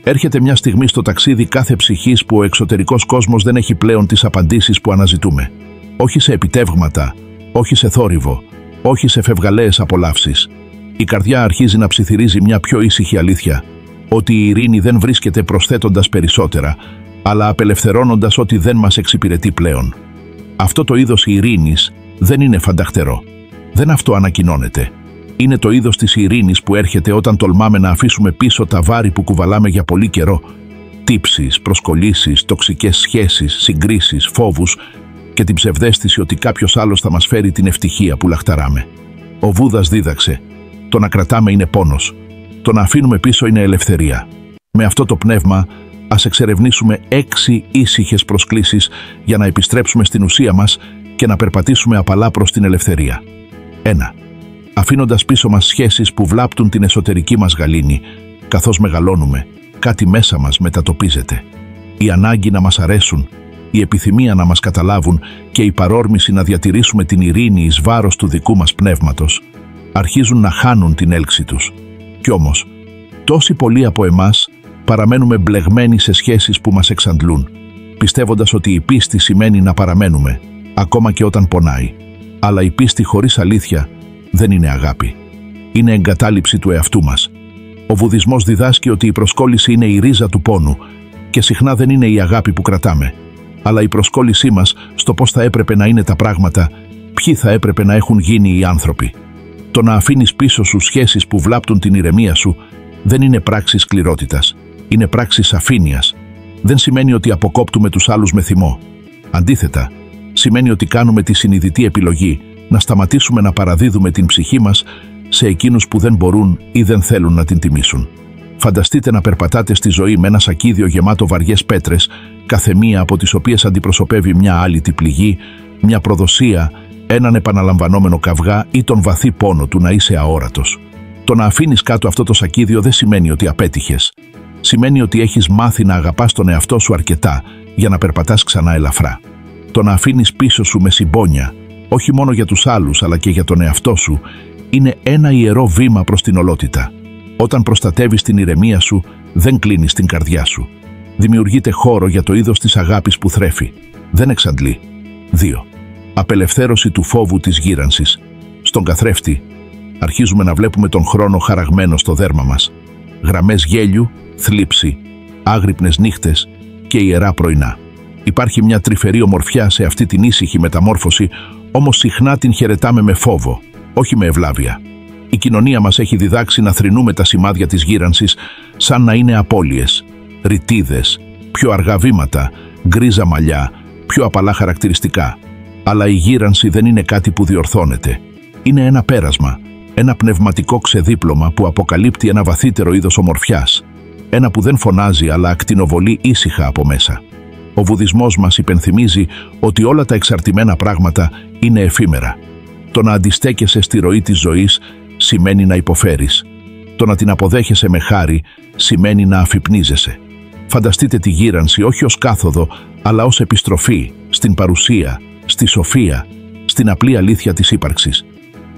Έρχεται μια στιγμή στο ταξίδι κάθε ψυχής που ο εξωτερικός κόσμος δεν έχει πλέον τις απαντήσεις που αναζητούμε. Όχι σε επιτεύγματα, όχι σε θόρυβο, όχι σε φευγαλαίες απολαύσεις. Η καρδιά αρχίζει να ψιθυρίζει μια πιο ήσυχη αλήθεια, ότι η ειρήνη δεν βρίσκεται προσθέτοντας περισσότερα, αλλά απελευθερώνοντας ό,τι δεν μας εξυπηρετεί πλέον. Αυτό το είδος ειρήνης δεν είναι φανταχτερό. Δεν αυτοανακοινώνεται. Είναι το είδος της ειρήνης που έρχεται όταν τολμάμε να αφήσουμε πίσω τα βάρη που κουβαλάμε για πολύ καιρό. Τύψεις, προσκολήσεις, τοξικές σχέσεις, συγκρίσεις, φόβους και την ψευδαίσθηση ότι κάποιος άλλος θα μας φέρει την ευτυχία που λαχταράμε. Ο Βούδας δίδαξε: το να κρατάμε είναι πόνος. Το να αφήνουμε πίσω είναι ελευθερία. Με αυτό το πνεύμα, ας εξερευνήσουμε 6 ήσυχες προσκλήσεις για να επιστρέψουμε στην ουσία μας και να περπατήσουμε απαλά προς την ελευθερία. 1. Αφήνοντας πίσω μας σχέσεις που βλάπτουν την εσωτερική μας γαλήνη, καθώς μεγαλώνουμε, κάτι μέσα μας μετατοπίζεται. Η ανάγκη να μας αρέσουν, η επιθυμία να μας καταλάβουν και η παρόρμηση να διατηρήσουμε την ειρήνη εις βάρος του δικού μας πνεύματος αρχίζουν να χάνουν την έλξη τους. Κι όμως, τόσοι πολλοί από εμάς παραμένουμε μπλεγμένοι σε σχέσεις που μας εξαντλούν, πιστεύοντας ότι η πίστη σημαίνει να παραμένουμε, ακόμα και όταν πονάει. Αλλά η πίστη χωρίς αλήθεια δεν είναι αγάπη. Είναι εγκατάλειψη του εαυτού μας. Ο Βουδισμός διδάσκει ότι η προσκόλληση είναι η ρίζα του πόνου και συχνά δεν είναι η αγάπη που κρατάμε, αλλά η προσκόλλησή μας στο πώς θα έπρεπε να είναι τα πράγματα, ποιοι θα έπρεπε να έχουν γίνει οι άνθρωποι. Το να αφήνεις πίσω σου σχέσεις που βλάπτουν την ηρεμία σου δεν είναι πράξη σκληρότητας, είναι πράξη αφήνειας. Δεν σημαίνει ότι αποκόπτουμε τους άλλους με θυμό. Αντίθετα, σημαίνει ότι κάνουμε τη συνειδητή επιλογή να σταματήσουμε να παραδίδουμε την ψυχή μας σε εκείνους που δεν μπορούν ή δεν θέλουν να την τιμήσουν. Φανταστείτε να περπατάτε στη ζωή με ένα σακίδιο γεμάτο βαριές πέτρες, κάθε μία από τις οποίες αντιπροσωπεύει μια άλυτη πληγή, μια προδοσία, έναν επαναλαμβανόμενο καυγά ή τον βαθύ πόνο του να είσαι αόρατος. Το να αφήνεις κάτω αυτό το σακίδιο δεν σημαίνει ότι απέτυχες. Σημαίνει ότι έχεις μάθει να αγαπάς τον εαυτό σου αρκετά για να περπατάς ξανά ελαφρά. Το να αφήνεις πίσω σου με συμπόνια, όχι μόνο για τους άλλους αλλά και για τον εαυτό σου, είναι ένα ιερό βήμα προς την ολότητα. Όταν προστατεύεις την ηρεμία σου, δεν κλείνεις την καρδιά σου. Δημιουργείται χώρο για το είδος της αγάπης που θρέφει. Δεν εξαντλεί. 2. Απελευθέρωση του φόβου της γύρανσης. Στον καθρέφτη, αρχίζουμε να βλέπουμε τον χρόνο χαραγμένο στο δέρμα μας. Γραμμές γέλιου, θλίψη, άγρυπνες νύχτες και ιερά πρωινά. Υπάρχει μια τρυφερή ομορφιά σε αυτή την ήσυχη μεταμόρφωση, όμως συχνά την χαιρετάμε με φόβο, όχι με ευλάβεια. Η κοινωνία μας έχει διδάξει να θρηνούμε τα σημάδια της γύρανσης σαν να είναι απώλειες, ρητίδες, πιο αργά βήματα, γκρίζα μαλλιά, πιο απαλά χαρακτηριστικά. Αλλά η γύρανση δεν είναι κάτι που διορθώνεται. Είναι ένα πέρασμα, ένα πνευματικό ξεδίπλωμα που αποκαλύπτει ένα βαθύτερο είδος ομορφιάς. Ένα που δεν φωνάζει αλλά ακτινοβολεί ήσυχα από μέσα. Ο Βουδισμός μας υπενθυμίζει ότι όλα τα εξαρτημένα πράγματα είναι εφήμερα. Το να αντιστέκεσαι στη ροή της ζωής σημαίνει να υποφέρεις. Το να την αποδέχεσαι με χάρη σημαίνει να αφυπνίζεσαι. Φανταστείτε τη γύρανση όχι ως κάθοδο, αλλά ως επιστροφή στην παρουσία, στη σοφία, στην απλή αλήθεια της ύπαρξης.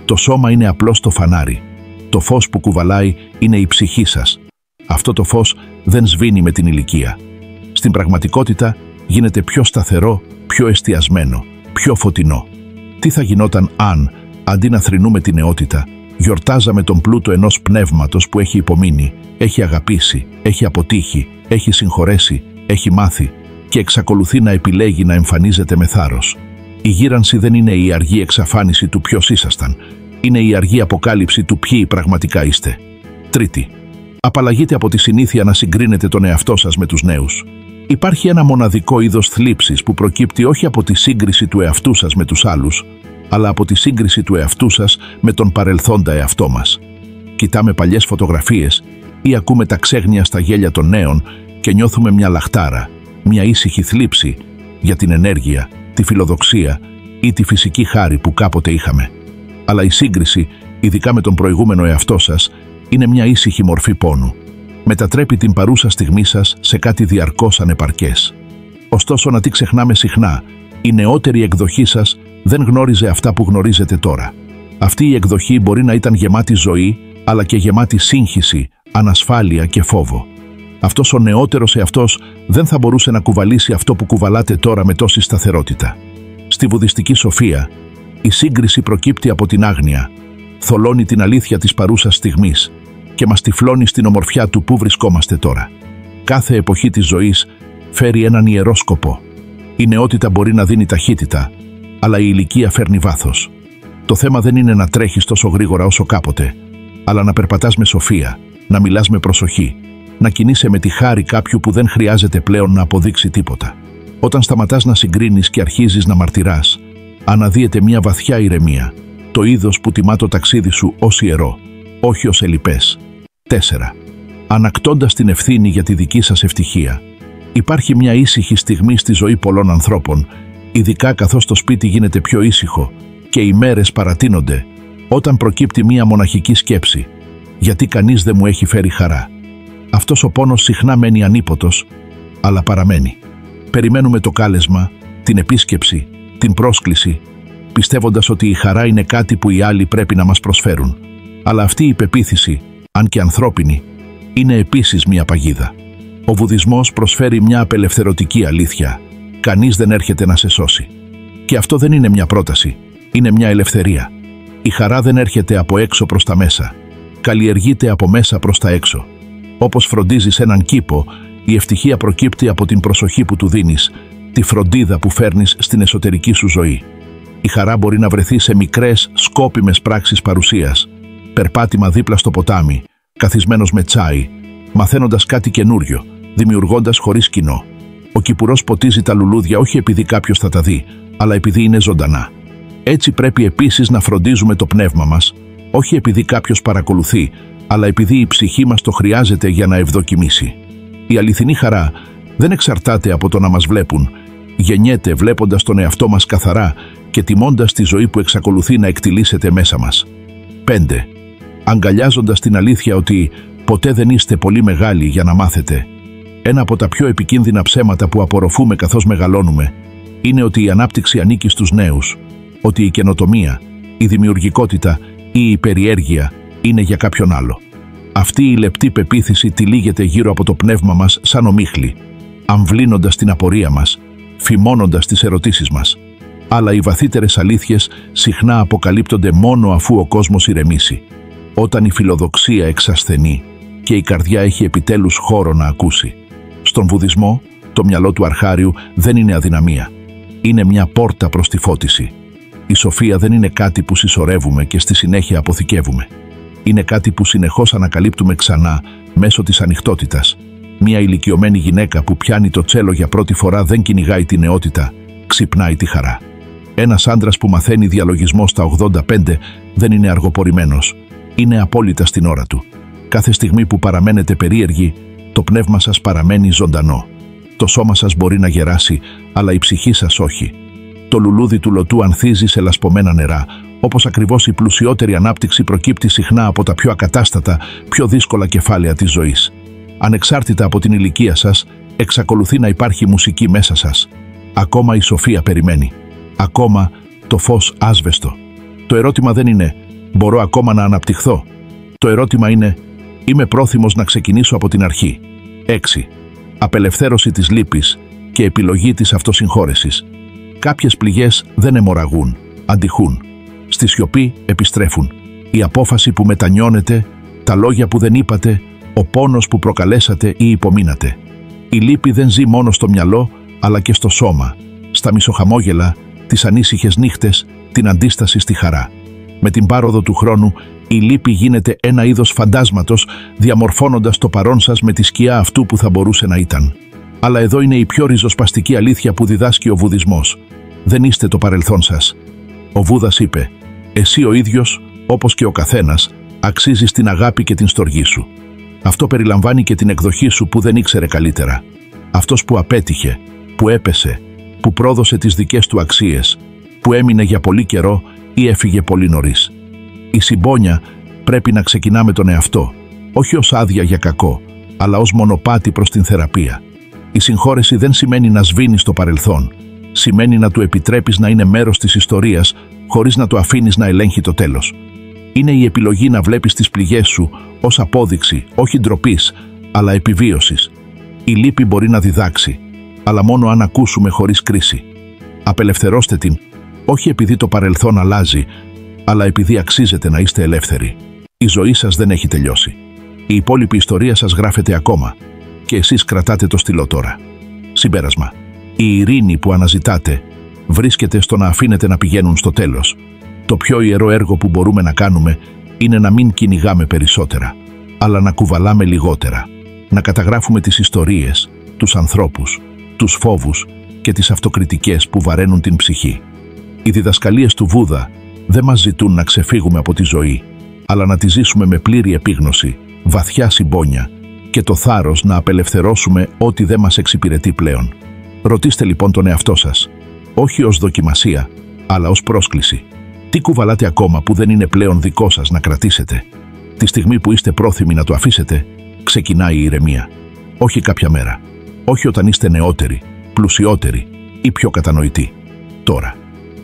Το σώμα είναι απλώς το φανάρι. Το φως που κουβαλάει είναι η ψυχή σας. Αυτό το φως δεν σβήνει με την ηλικία. Στην πραγματικότητα γίνεται πιο σταθερό, πιο εστιασμένο, πιο φωτεινό. Τι θα γινόταν αν, αντί να θρηνούμε την νεότητα, γιορτάζαμε τον πλούτο ενός πνεύματος που έχει υπομείνει, έχει αγαπήσει, έχει αποτύχει, έχει συγχωρέσει, έχει μάθει και εξακολουθεί να επιλέγει να εμφανίζεται με θάρρος. Η γύρανση δεν είναι η αργή εξαφάνιση του ποιος ήσασταν, είναι η αργή αποκάλυψη του ποιοι πραγματικά είστε. 3. Απαλλαγείτε από τη συνήθεια να συγκρίνετε τον εαυτό σας με τους νέους. Υπάρχει ένα μοναδικό είδος θλίψης που προκύπτει όχι από τη σύγκριση του εαυτού σας με τους άλλους, αλλά από τη σύγκριση του εαυτού σας με τον παρελθόντα εαυτό μας. Κοιτάμε παλιές φωτογραφίες ή ακούμε τα ξέγνια στα γέλια των νέων και νιώθουμε μια λαχτάρα, μια ήσυχη θλίψη για την ενέργεια, τη φιλοδοξία ή τη φυσική χάρη που κάποτε είχαμε. Αλλά η σύγκριση, ειδικά με τον προηγούμενο εαυτό σας, είναι μια ήσυχη μορφή πόνου. Μετατρέπει την παρούσα στιγμή σας σε κάτι διαρκώς ανεπαρκές. Ωστόσο, να τι ξεχνάμε συχνά, η νεότερη εκδοχή σας δεν γνώριζε αυτά που γνωρίζετε τώρα. Αυτή η εκδοχή μπορεί να ήταν γεμάτη ζωή, αλλά και γεμάτη σύγχυση, ανασφάλεια και φόβο. Αυτός ο νεότερος εαυτός δεν θα μπορούσε να κουβαλήσει αυτό που κουβαλάτε τώρα με τόση σταθερότητα. Στη βουδιστική σοφία, η σύγκριση προκύπτει από την άγνοια, θολώνει την αλήθεια της παρούσας στιγμής και μας τυφλώνει στην ομορφιά του που βρισκόμαστε τώρα. Κάθε εποχή της ζωής φέρει έναν ιερό σκοπό. Η νεότητα μπορεί να δίνει ταχύτητα, αλλά η ηλικία φέρνει βάθος. Το θέμα δεν είναι να τρέχεις τόσο γρήγορα όσο κάποτε, αλλά να περπατάς με σοφία, να μιλάς με προσοχή, να κινείσαι με τη χάρη κάποιου που δεν χρειάζεται πλέον να αποδείξει τίποτα. Όταν σταματάς να συγκρίνεις και αρχίζεις να μαρτυράς, αναδύεται μια βαθιά ηρεμία, το είδος που τιμά το ταξίδι σου ως ιερό, όχι ως ελιπές. 4. Ανακτώντας την ευθύνη για τη δική σας ευτυχία. Υπάρχει μια ήσυχη στιγμή στη ζωή πολλών ανθρώπων, ειδικά καθώς το σπίτι γίνεται πιο ήσυχο και οι μέρες παρατείνονται, όταν προκύπτει μια μοναχική σκέψη. Γιατί κανείς δεν μου έχει φέρει χαρά. Αυτός ο πόνος συχνά μένει ανίποτος, αλλά παραμένει. Περιμένουμε το κάλεσμα, την επίσκεψη, την πρόσκληση, πιστεύοντας ότι η χαρά είναι κάτι που οι άλλοι πρέπει να μας προσφέρουν. Αλλά αυτή η πεποίθηση, αν και ανθρώπινη, είναι επίσης μια παγίδα. Ο βουδισμός προσφέρει μια απελευθερωτική αλήθεια. Κανείς δεν έρχεται να σε σώσει. Και αυτό δεν είναι μια πρόταση, είναι μια ελευθερία. Η χαρά δεν έρχεται από έξω προς τα μέσα. Καλλιεργείται από μέσα προς τα έξω. Όπως φροντίζεις έναν κήπο, η ευτυχία προκύπτει από την προσοχή που του δίνεις, τη φροντίδα που φέρνεις στην εσωτερική σου ζωή. Η χαρά μπορεί να βρεθεί σε μικρές, σκόπιμες πράξεις παρουσίας, περπάτημα δίπλα στο ποτάμι, καθισμένος με τσάι, μαθαίνοντας κάτι καινούριο, δημιουργώντας χωρίς κοινό. Ο κυπουρός ποτίζει τα λουλούδια όχι επειδή κάποιος θα τα δει, αλλά επειδή είναι ζωντανά. Έτσι πρέπει επίσης να φροντίζουμε το πνεύμα μας, όχι επειδή κάποιος παρακολουθεί, αλλά επειδή η ψυχή μας το χρειάζεται για να ευδοκιμήσει. Η αληθινή χαρά δεν εξαρτάται από το να μας βλέπουν, γεννιέται βλέποντας τον εαυτό μας καθαρά και τιμώντας τη ζωή που εξακολουθεί να εκτιλήσεται μέσα μας. 5. Αγκαλιάζοντας την αλήθεια ότι ποτέ δεν είστε πολύ μεγάλοι για να μάθετε. Ένα από τα πιο επικίνδυνα ψέματα που απορροφούμε καθώς μεγαλώνουμε είναι ότι η ανάπτυξη ανήκει στους νέους, ότι η καινοτομία, η δημιουργικότητα ή η περιέργεια είναι για κάποιον άλλο. Αυτή η λεπτή πεποίθηση τυλίγεται γύρω από το πνεύμα μας σαν ομίχλη, αμβλύνοντας την απορία μας, φημώνοντας τις ερωτήσεις μας. Αλλά οι βαθύτερες αλήθειες συχνά αποκαλύπτονται μόνο αφού ο κόσμος ηρεμήσει, όταν η φιλοδοξία εξασθενεί και η καρδιά έχει επιτέλους χώρο να ακούσει. Στον βουδισμό, το μυαλό του αρχάριου δεν είναι αδυναμία. Είναι μια πόρτα προς τη φώτιση. Η σοφία δεν είναι κάτι που συσσωρεύουμε και στη συνέχεια αποθηκεύουμε. Είναι κάτι που συνεχώς ανακαλύπτουμε ξανά μέσω της ανοιχτότητας. Μια ηλικιωμένη γυναίκα που πιάνει το τσέλο για πρώτη φορά δεν κυνηγάει τη νεότητα, ξυπνάει τη χαρά. Ένας άντρας που μαθαίνει διαλογισμό στα 85 δεν είναι αργοπορημένος. Είναι απόλυτα στην ώρα του. Κάθε στιγμή που παραμένετε περίεργοι, το πνεύμα σας παραμένει ζωντανό. Το σώμα σας μπορεί να γεράσει, αλλά η ψυχή σας όχι. Το λουλούδι του λωτού ανθίζει σε λασπωμένα νερά, όπως ακριβώς η πλουσιότερη ανάπτυξη προκύπτει συχνά από τα πιο ακατάστατα, πιο δύσκολα κεφάλαια της ζωής. Ανεξάρτητα από την ηλικία σας, εξακολουθεί να υπάρχει μουσική μέσα σας. Ακόμα η σοφία περιμένει. Ακόμα το φως άσβεστο. Το ερώτημα δεν είναι «Μπορώ ακόμα να αναπτυχθώ». Το ερώτημα είναι «Είμαι πρόθυμος να ξεκινήσω από την αρχή». 6. Απελευθέρωση της λύπης και επιλογή της αυτοσυγχώρεσης. Κάποιες πληγές δεν αιμορραγούν, αντιχούν. Στη σιωπή επιστρέφουν. Η απόφαση που μετανιώνετε, τα λόγια που δεν είπατε, ο πόνος που προκαλέσατε ή υπομείνατε. Η λύπη δεν ζει μόνο στο μυαλό, αλλά και στο σώμα, στα μισοχαμόγελα, τις ανήσυχες νύχτες, την αντίσταση στη χαρά. Με την πάροδο του χρόνου, η λύπη γίνεται ένα είδος φαντάσματος, διαμορφώνοντας το παρόν σας με τη σκιά αυτού που θα μπορούσε να ήταν. Αλλά εδώ είναι η πιο ριζοσπαστική αλήθεια που διδάσκει ο βουδισμός. Δεν είστε το παρελθόν σας. Ο Βούδας είπε «Εσύ ο ίδιος, όπως και ο καθένας, αξίζεις την αγάπη και την στοργή σου». Αυτό περιλαμβάνει και την εκδοχή σου που δεν ήξερε καλύτερα. Αυτός που απέτυχε, που έπεσε, που πρόδωσε τις δικές του αξίες, που έμεινε για πολύ καιρό ή έφυγε πολύ νωρίς. Η συμπόνια πρέπει να ξεκινά με τον εαυτό, όχι ως άδεια για κακό, αλλά ως μονοπάτι προς την θεραπεία. Η συγχώρεση δεν σημαίνει να σβήνεις το παρελθόν. Σημαίνει να του επιτρέπεις να είναι μέρος της ιστορίας, χωρίς να το αφήνεις να ελέγχει το τέλος. Είναι η επιλογή να βλέπεις τις πληγές σου ως απόδειξη, όχι ντροπής, αλλά επιβίωσης. Η λύπη μπορεί να διδάξει, αλλά μόνο αν ακούσουμε χωρίς κρίση. Απελευθερώστε την, όχι επειδή το παρελθόν αλλάζει, αλλά επειδή αξίζετε να είστε ελεύθεροι. Η ζωή σας δεν έχει τελειώσει. Η υπόλοιπη ιστορία σας γράφεται ακόμα και εσείς κρατάτε το στυλό τώρα. Συμπέρασμα. Η ειρήνη που αναζητάτε βρίσκεται στο να αφήνετε να πηγαίνουν στο τέλος. Το πιο ιερό έργο που μπορούμε να κάνουμε είναι να μην κυνηγάμε περισσότερα, αλλά να κουβαλάμε λιγότερα. Να καταγράφουμε τις ιστορίες, τους ανθρώπους, τους φόβους και τις αυτοκριτικές που βαραίνουν την ψυχή. Οι διδασκαλίες του Βούδα δεν μας ζητούν να ξεφύγουμε από τη ζωή, αλλά να τη ζήσουμε με πλήρη επίγνωση, βαθιά συμπόνια και το θάρρος να απελευθερώσουμε ό,τι δεν μας εξυπηρετεί πλέον. Ρωτήστε λοιπόν τον εαυτό σας, όχι ως δοκιμασία, αλλά ως πρόσκληση. Τι κουβαλάτε ακόμα που δεν είναι πλέον δικό σας να κρατήσετε? Τη στιγμή που είστε πρόθυμοι να το αφήσετε, ξεκινάει η ηρεμία. Όχι κάποια μέρα. Όχι όταν είστε νεότεροι, πλουσιότεροι ή πιο κατανοητοί. Τώρα.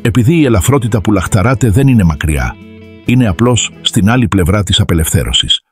Επειδή η ελαφρότητα που λαχταράτε δεν είναι μακριά, είναι απλώς στην άλλη πλευρά της απελευθέρωσης.